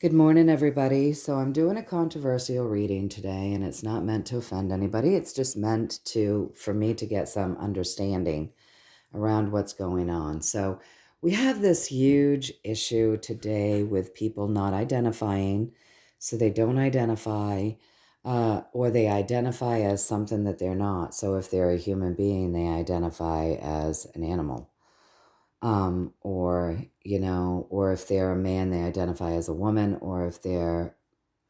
Good morning, everybody. So, I'm doing a controversial reading today, and it's not meant to offend anybody. It's just meant for me to get some understanding around what's going on. So, we have this huge issue today with people not identifying. So, they don't identify, or they identify as something that they're not. So, if they're a human being, they identify as an animal. Or if they're a man, they identify as a woman, or if they're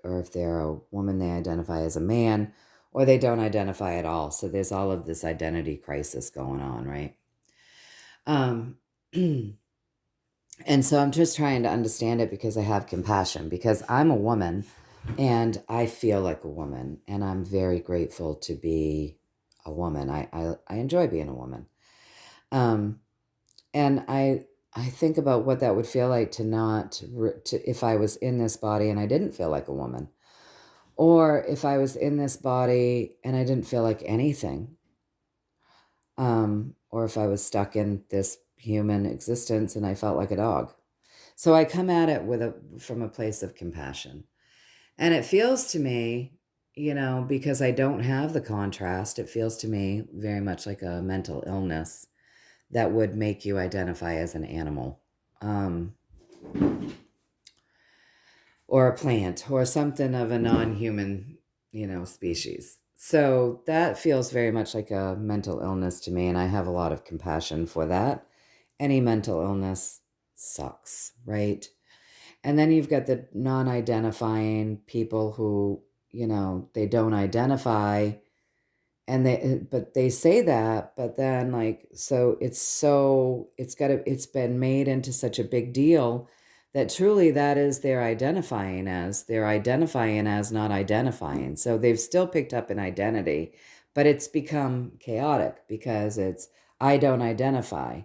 a woman, they identify as a man, or they don't identify at all. So there's all of this identity crisis going on, right? Um, and so I'm just trying to understand it because I have compassion, because I'm a woman and I feel like a woman, and I'm very grateful to be a woman. I enjoy being a woman. Um, And I think about what that would feel like to not to if I was in this body and I didn't feel like a woman, or if I was in this body and I didn't feel like anything, or if I was stuck in this human existence and I felt like a dog. So I come at it from a place of compassion. And it feels to me, because I don't have the contrast, it feels to me very much like a mental illness that would make you identify as an animal. Um, or a plant or something of a non-human, species. So that feels very much like a mental illness to me, and I have a lot of compassion for that. Any mental illness sucks, right? And then you've got the non-identifying people who, they don't identify, and but they say that, but then it's been made into such a big deal that truly that is they're identifying as not identifying. So they've still picked up an identity, but it's become chaotic because it's I don't identify.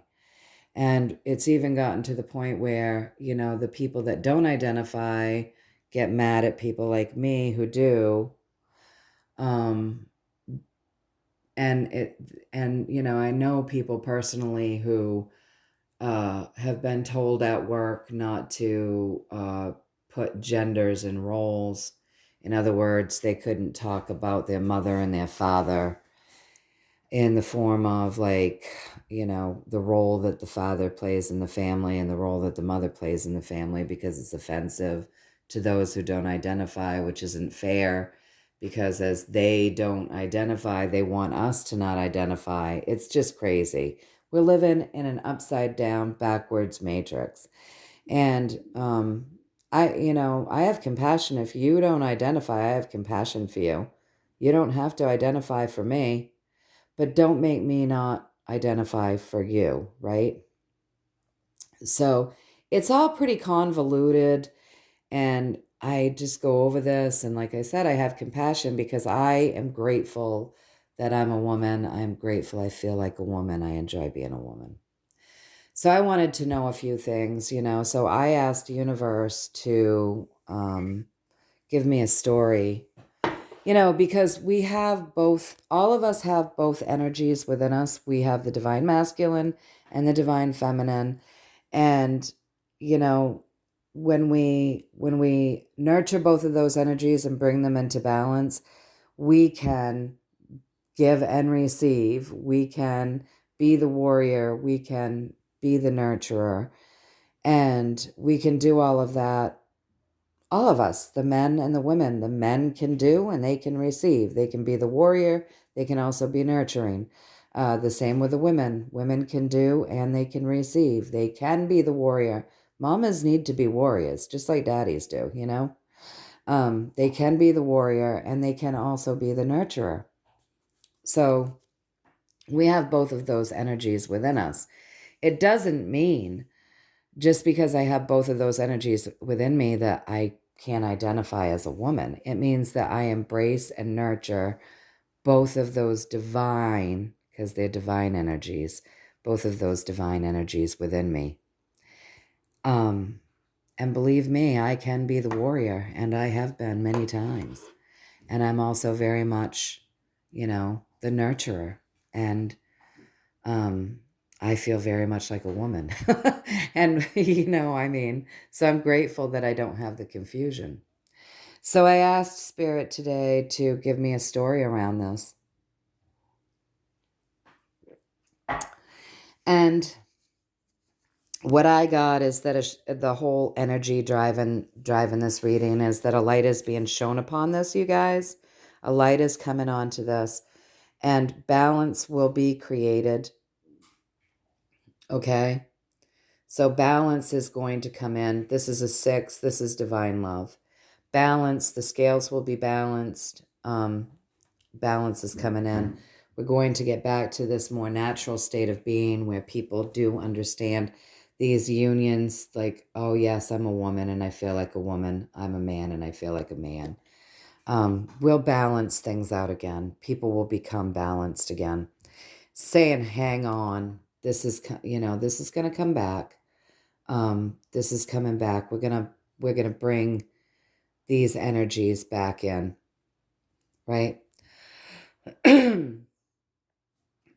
And it's even gotten to the point where, the people that don't identify get mad at people like me who do. Um, and I know people personally who have been told at work not to put genders in roles. In other words, they couldn't talk about their mother and their father in the form of the role that the father plays in the family and the role that the mother plays in the family, because it's offensive to those who don't identify, which isn't fair, because as they don't identify, they want us to not identify. It's just crazy. We're living in an upside down, backwards matrix. And I have compassion. If you don't identify, I have compassion for you. You don't have to identify for me, but don't make me not identify for you, right? So it's all pretty convoluted, and I just go over this. And like I said, I have compassion because I am grateful that I'm a woman. I'm grateful I feel like a woman. I enjoy being a woman. So I wanted to know a few things, So I asked Universe to give me a story. Because all of us have both energies within us. We have the divine masculine and the divine feminine. And, you know, when we nurture both of those energies and bring them into balance, we can give and receive. We can be the warrior. We can be the nurturer. And we can do all of that, all of us, the men and the women. The men can do and they can receive. They can be the warrior. They can also be nurturing. The same with the women. Women can do and they can receive. They can be the warrior. Mamas need to be warriors, just like daddies do. They can be the warrior and they can also be the nurturer. So we have both of those energies within us. It doesn't mean just because I have both of those energies within me that I can't identify as a woman. It means that I embrace and nurture both of those divine, because they're divine energies, both of those divine energies within me. And believe me, I can be the warrior, and I have been many times. And I'm also very much, the nurturer. And I feel very much like a woman. And, I mean, so I'm grateful that I don't have the confusion. So I asked Spirit today to give me a story around this. And what I got is that the whole energy driving this reading is that a light is being shown upon this, you guys. A light is coming onto this, and balance will be created. Okay? So balance is going to come in. This is a 6. This is divine love. Balance, the scales will be balanced. Balance is coming in. We're going to get back to this more natural state of being where people do understand these unions, like, oh yes, I'm a woman and I feel like a woman. I'm a man and I feel like a man. We'll balance things out again. People will become balanced again. Saying, hang on, this is going to come back. This is coming back. We're gonna bring these energies back in, right?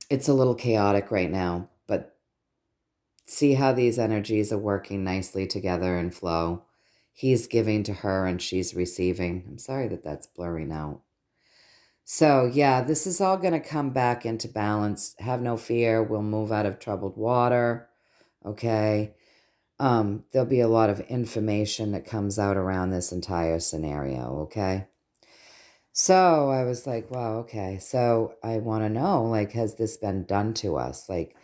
It's a little chaotic right now, but see how these energies are working nicely together and flow. He's giving to her and she's receiving. I'm sorry that that's blurring out. So yeah, this is all going to come back into balance. Have no fear. We'll move out of troubled water. Okay. There'll be a lot of information that comes out around this entire scenario. Okay. So I was like, wow, okay. So I want to know, like, has this been done to us? Like,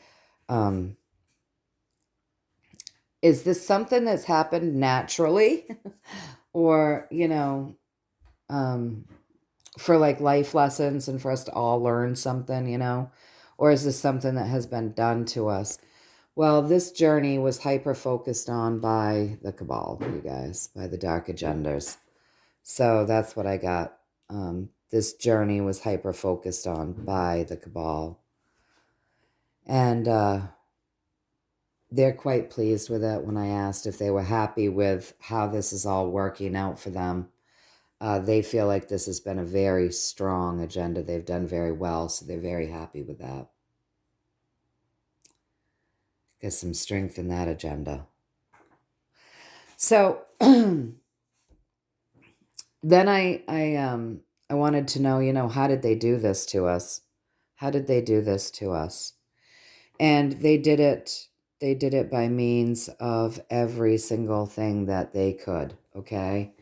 is this something that's happened naturally or, for like life lessons and for us to all learn something, or is this something that has been done to us? Well, this journey was hyper focused on by the cabal, you guys, by the dark agendas. So that's what I got. This journey was hyper focused on by the cabal. And they're quite pleased with it. When I asked if they were happy with how this is all working out for them, they feel like this has been a very strong agenda. They've done very well, so they're very happy with that. There's some strength in that agenda. So then I wanted to know, how did they do this to us? How did they do this to us? And they did it by means of every single thing that they could, okay?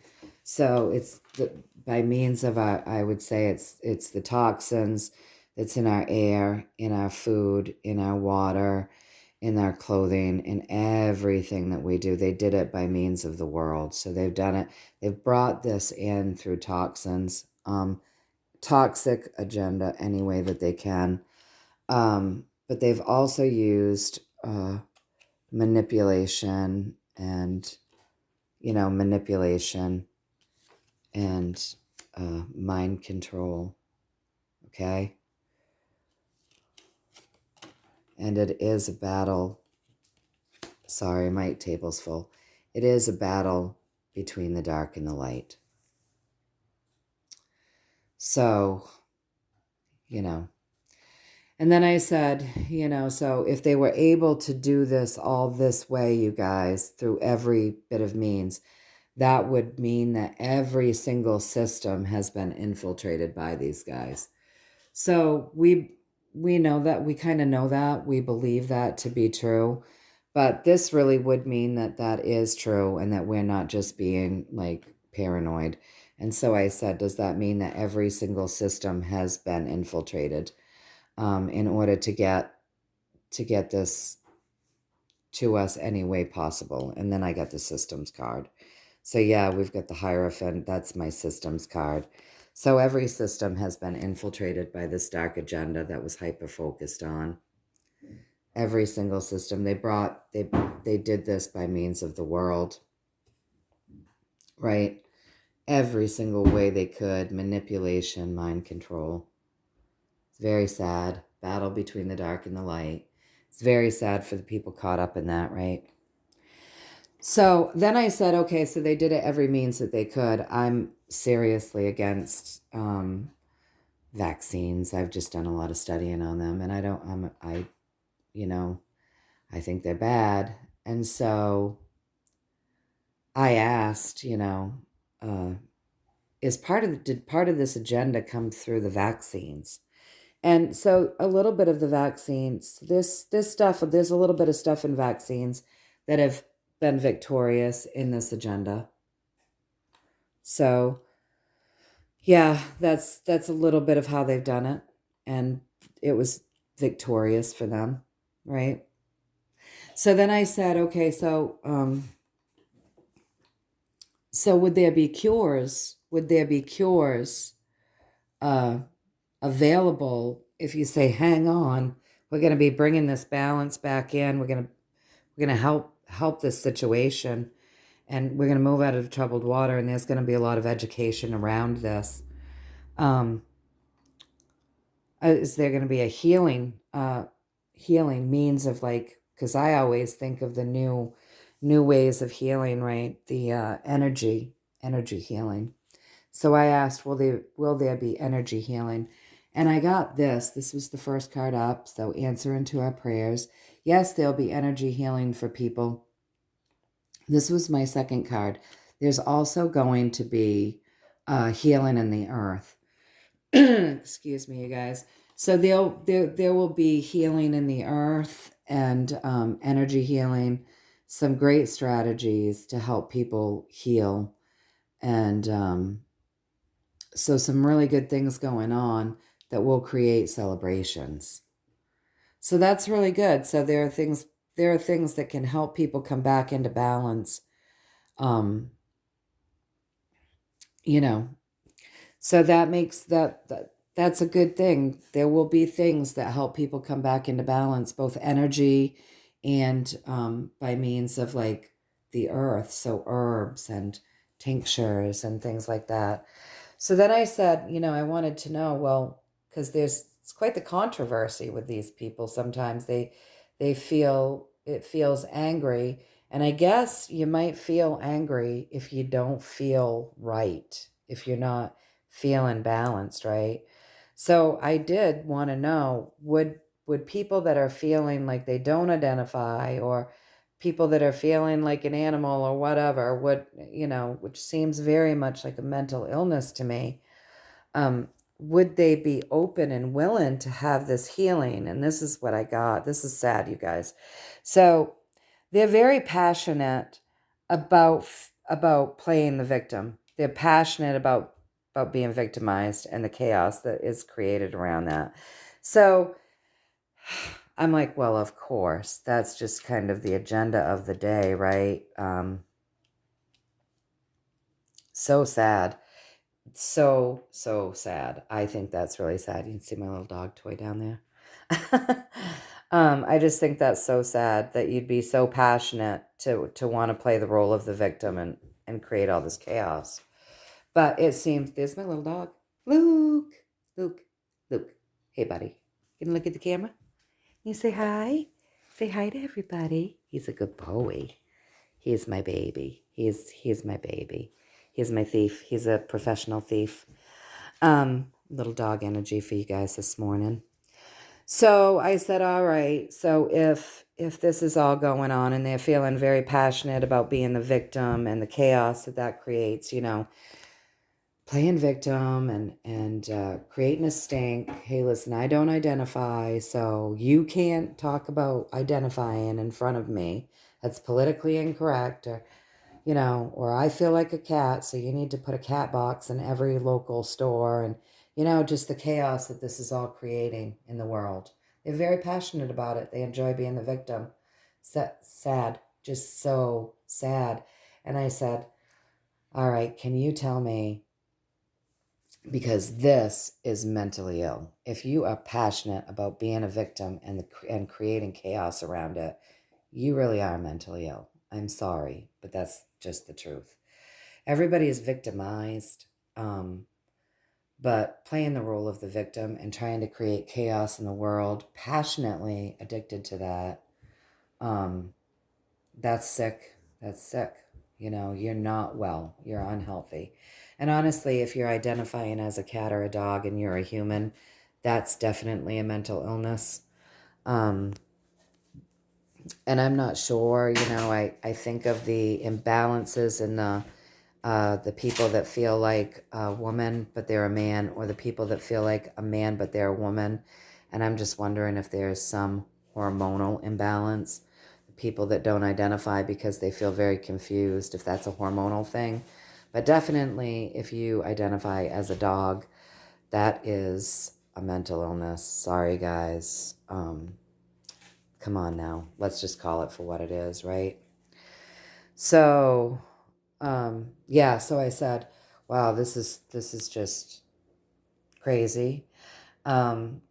So it's by means of I would say it's the toxins that's in our air, in our food, in our water, in our clothing, in everything that we do. They did it by means of the world. So they've done it. They've brought this in through toxins, toxic agenda any way that they can. But they've also used manipulation and, manipulation and mind control, okay? And it is a battle. Sorry, my table's full. It is a battle between the dark and the light. So, And then I said, so if they were able to do this all this way, you guys, through every bit of means, that would mean that every single system has been infiltrated by these guys. So we know that, we kind of know that, we believe that to be true, but this really would mean that that is true and that we're not just being like paranoid. And so I said, does that mean that every single system has been infiltrated in order to get this to us any way possible? And then I got the systems card. So yeah, we've got the Hierophant. That's my systems card. So every system has been infiltrated by this dark agenda that was hyper-focused on. Every single system. They did this by means of the world. Right? Every single way they could. Manipulation, mind control. It's very sad. Battle between the dark and the light. It's very sad for the people caught up in that, right? So then I said, okay, so they did it every means that they could. I'm seriously against vaccines. I've just done a lot of studying on them, and I think they're bad. And so I asked, did part of this agenda come through the vaccines? And so a little bit of the vaccines, this stuff, there's a little bit of stuff in vaccines that have been victorious in this agenda. So yeah, that's a little bit of how they've done it. And it was victorious for them, right? So then I said, okay, so would there be cures? Would there be cures available if you say, hang on, we're going to be bringing this balance back in. We're going to help this situation, and we're going to move out of the troubled water. And there's going to be a lot of education around this. Is there going to be a healing means of, like, because I always think of the new ways of healing, right? The energy healing. So I asked, will there be energy healing? And I got this. This was the first card up. So answer into our prayers. Yes, there'll be energy healing for people. This was my second card. There's also going to be healing in the earth. Excuse me, you guys. So there will be healing in the earth and energy healing. Some great strategies to help people heal. And so some really good things going on that will create celebrations. So that's really good. So there are things that can help people come back into balance. So that makes that's a good thing. There will be things that help people come back into balance, both energy and by means of, like, the earth. So herbs and tinctures and things like that. So then I said, I wanted to know, well, because it's quite the controversy with these people. Sometimes they feel, it feels angry. And I guess you might feel angry if you don't feel right, if you're not feeling balanced, right? So I did want to know, would people that are feeling like they don't identify, or people that are feeling like an animal or whatever, which seems very much like a mental illness to me, would they be open and willing to have this healing? And this is what I got. This is sad, you guys. So they're very passionate about playing the victim. They're passionate about being victimized and the chaos that is created around that. So I'm like, well, of course, that's just kind of the agenda of the day, right? So sad. So sad. I think that's really sad. You can see my little dog toy down there. I just think that's so sad that you'd be so passionate to want to play the role of the victim and create all this chaos. But it seems, there's my little dog. Luke. Hey, buddy. You gonna look at the camera? You say hi? Say hi to everybody. He's a good boy. He is my baby. He is my baby. He's my thief. He's a professional thief. Little dog energy for you guys this morning. So I said, all right, so if this is all going on and they're feeling very passionate about being the victim and the chaos that creates, playing victim and creating a stink. Hey, listen, I don't identify, so you can't talk about identifying in front of me. That's politically incorrect. Or I feel like a cat, so you need to put a cat box in every local store, and, just the chaos that this is all creating in the world. They're very passionate about it. They enjoy being the victim. Sad, just so sad. And I said, all right, can you tell me, because this is mentally ill. If you are passionate about being a victim and creating chaos around it, you really are mentally ill. I'm sorry, but that's just the truth. Everybody is victimized, but playing the role of the victim and trying to create chaos in the world, passionately addicted to that, that's sick. That's sick. You're not well. You're unhealthy. And honestly, if you're identifying as a cat or a dog and you're a human, that's definitely a mental illness. And I'm not sure, I think of the imbalances in the people that feel like a woman, but they're a man, or the people that feel like a man, but they're a woman. And I'm just wondering if there's some hormonal imbalance. People that don't identify because they feel very confused, if that's a hormonal thing. But definitely, if you identify as a dog, that is a mental illness. Sorry, guys. Come on now. Let's just call it for what it is, right? So, yeah, so I said, wow, this is just crazy. Can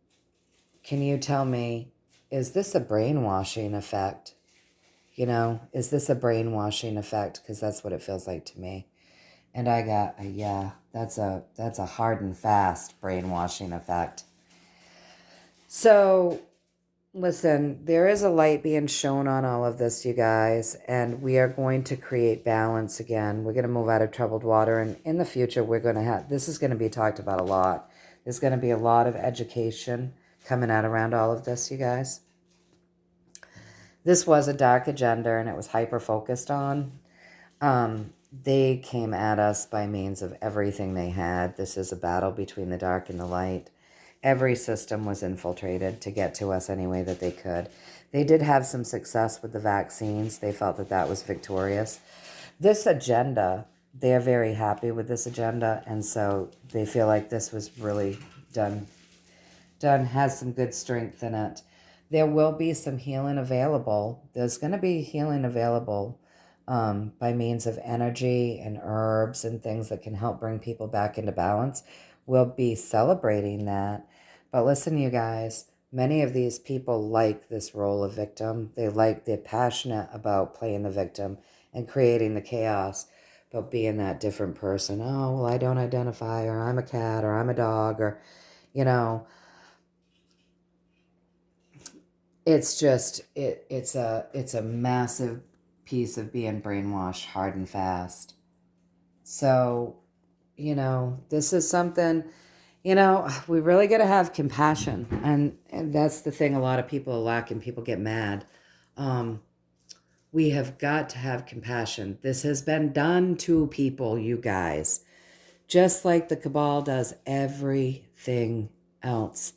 you tell me, is this a brainwashing effect? Is this a brainwashing effect? Because that's what it feels like to me. And I got a, yeah, that's a hard and fast brainwashing effect. So listen, there is a light being shown on all of this, you guys, and we are going to create balance again. We're going to move out of troubled water, and in the future, we're going to have, this is going to be talked about a lot. There's going to be a lot of education coming out around all of this, you guys. This was a dark agenda, and it was hyper-focused on. They came at us by means of everything they had. This is a battle between the dark and the light. Every system was infiltrated to get to us any way that they could. They did have some success with the vaccines. They felt that that was victorious. This agenda, they're very happy with this agenda, and so they feel like this was really done, has some good strength in it. There will be some healing available. There's going to be healing available by means of energy and herbs and things that can help bring people back into balance. We'll be celebrating that. But listen, you guys, many of these people like this role of victim. They're passionate about playing the victim and creating the chaos, but being that different person. Oh, well, I don't identify, or I'm a cat, or I'm a dog, or, you know, it's just, it's a massive piece of being brainwashed hard and fast. So, this is something, we really got to have compassion. And that's the thing a lot of people lack, and people get mad. We have got to have compassion. This has been done to people, you guys, just like the cabal does everything else.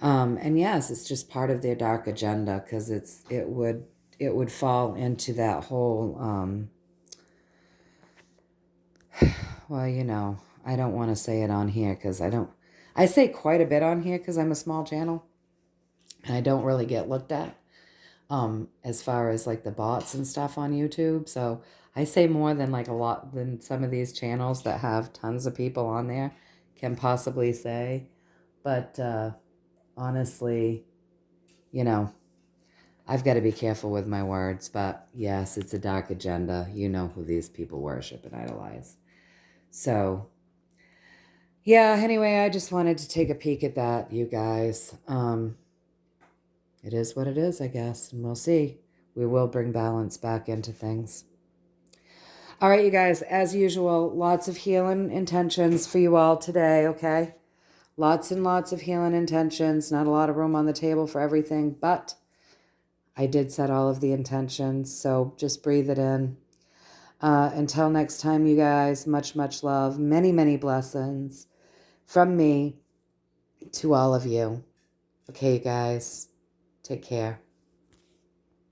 And yes, it's just part of their dark agenda, because it would fall into that whole, well, I don't want to say it on here because I say quite a bit on here because I'm a small channel and I don't really get looked at, as far as like the bots and stuff on YouTube. So I say more than like a lot than some of these channels that have tons of people on there can possibly say. But, honestly, I've got to be careful with my words, but yes, it's a dark agenda. You know who these people worship and idolize. So, yeah, anyway, I just wanted to take a peek at that, you guys. It is what it is, I guess, and we'll see. We will bring balance back into things. All right, you guys, as usual, lots of healing intentions for you all today, okay? Lots and lots of healing intentions. Not a lot of room on the table for everything, but I did set all of the intentions, so just breathe it in. Until next time, you guys, much, much love. Many, many blessings from me to all of you. Okay, you guys, take care.